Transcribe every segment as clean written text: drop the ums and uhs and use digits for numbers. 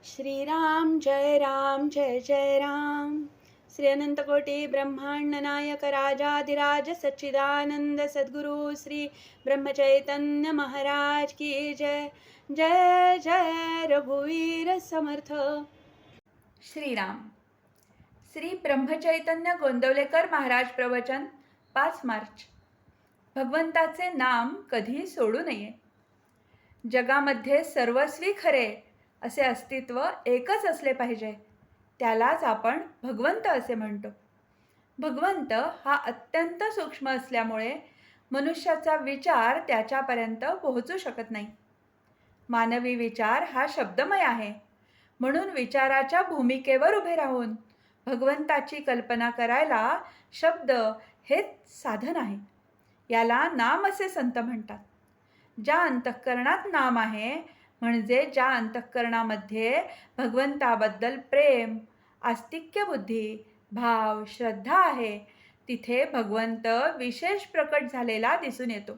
श्रीराम जय जय राम। श्री अनंतकोटी ब्रह्मांड नायक राजाधिराज सच्चिदानंद सद्गुरु श्री ब्रह्मचैतन्य महाराज की जय। जय जय रघुवीर समर्थ। श्रीराम। श्री ब्रह्मचैतन्य गोंदवलेकर महाराज प्रवचन 5 मार्च। भगवंताचे नाम कधी सोडू नये। जगामध्ये सर्वस्वी खरे असे अस्तित्व एकच असले पाहिजे, त्यालाच आपण भगवंत असे म्हणतो। भगवंत हा अत्यंत सूक्ष्म असल्यामुळे मनुष्याचा विचार त्याच्यापर्यंत पोहोचू शकत नाही। मानवी विचार हा शब्दमय आहे, म्हणून विचाराच्या भूमिकेवर उभे राहून भगवंताची कल्पना करायला शब्द हेच साधन आहे। याला नाम असे संत म्हणतात। ज्या अंतःकरणात नाम आहे, म्हणजे ज्या अंतःकरणामध्ये भगवंताबद्दल प्रेम, आस्तिक्य बुद्धी, भाव, श्रद्धा आहे, तिथे भगवंत विशेष प्रकट झालेला दिसून येतो।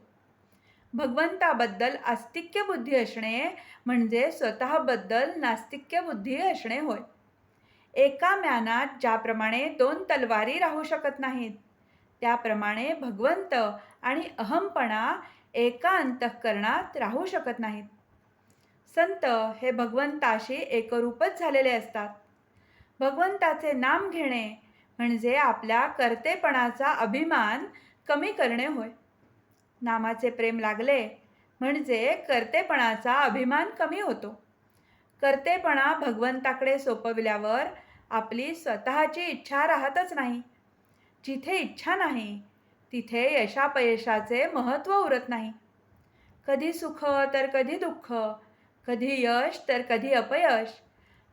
भगवंताबद्दल आस्तिक्य बुद्धी असणे म्हणजे स्वतःबद्दल नास्तिक्य बुद्धी असणे होय। एका म्यानात ज्याप्रमाणे 2 तलवारी राहू शकत नाहीत, त्याप्रमाणे भगवंत आणि अहमपणा एका अंतःकरणात राहू शकत नाहीत। संत हे भगवंताशी एकरूपच झालेले असतात। भगवंताचे नाम घेणे म्हणजे आपल्या कर्तेपणाचा अभिमान कमी करणे होय। नामाचे प्रेम लागले म्हणजे कर्तेपणाचा अभिमान कमी होतो। कर्तेपणा भगवंताकडे सोपविल्यावर आपली स्वतःची इच्छा राहतच नाही। जिथे इच्छा नाही, तिथे यशापयशाचे महत्त्व उरत नाही। कधी सुख तर कधी दुःख, कधी यश तर कधी अपयश,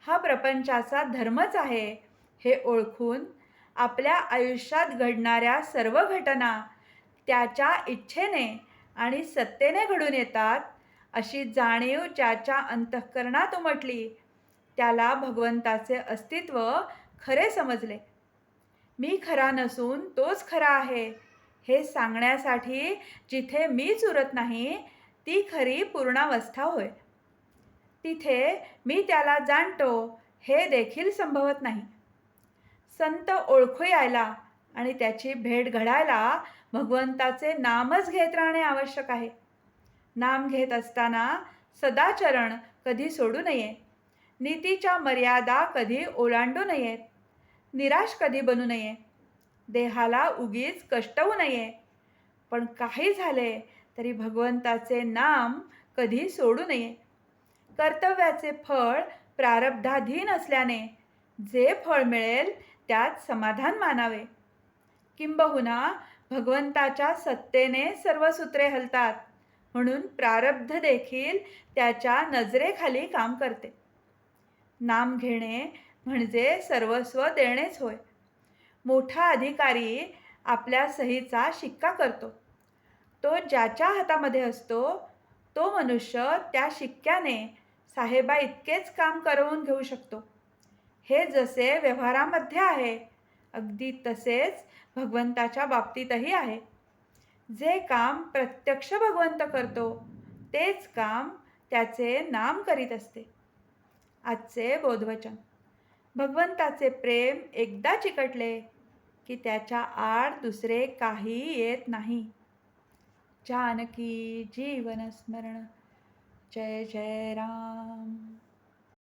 हा प्रपंचाचा धर्मच आहे हे ओळखून आपल्या आयुष्यात घडणाऱ्या सर्व घटना त्याच्या इच्छेने आणि सत्तेने घडून येतात, अशी जाणीव ज्याच्या अंतःकरणात उमटली, त्याला भगवंताचे अस्तित्व खरे समजले। मी खरा नसून तोच खरा आहे हे सांगण्यासाठी जिथे मीच उरत नाही, ती खरी पूर्णावस्था होय। तिथे मी त्याला जाणतो हे देखील संभवत नाही। संत ओळखू यायला आणि त्याची भेट घडायला भगवंताचे नामच घेत राहणे आवश्यक आहे। नाम घेत असताना सदाचरण कधी सोडू नये, नीतीच्या मर्यादा कधी ओलांडू नयेत, निराश कधी बनू नये, देहाला उगीच कष्टवू नये। पण काही झाले तरी भगवंताचे नाम कधी सोडू नये। कर्तव्याचे फळ प्रारब्धाधीन असल्याने जे फळ मिळेल त्यात समाधान मानावे। किंबहुना भगवंताच्या सत्तेने सर्व सूत्रे हलतात, म्हणून प्रारब्ध देखील त्याच्या नजरेखाली काम करते। नाम घेणे म्हणजे सर्वस्व देणेच होय। मोठा अधिकारी आपल्या सहीचा शिक्का करतो। तो ज्याच्या हातामध्ये असतो, तो मनुष्य त्या शिक्क्याने साहेबा इतकेच काम करवून घेऊ शकतो। हे जसे व्यवहारामध्ये आहे, अगदी तसेच भगवंताच्या बाबतीतही आहे। जे काम प्रत्यक्ष भगवंत करतो, तेच काम त्याचे नाम करीत असते। आजचे बोधवचन। भगवंताचे प्रेम एकदा चिकटले की त्याच्या आड दुसरे काही येत नाही। जानकी जीवन स्मरण। जय जय राम।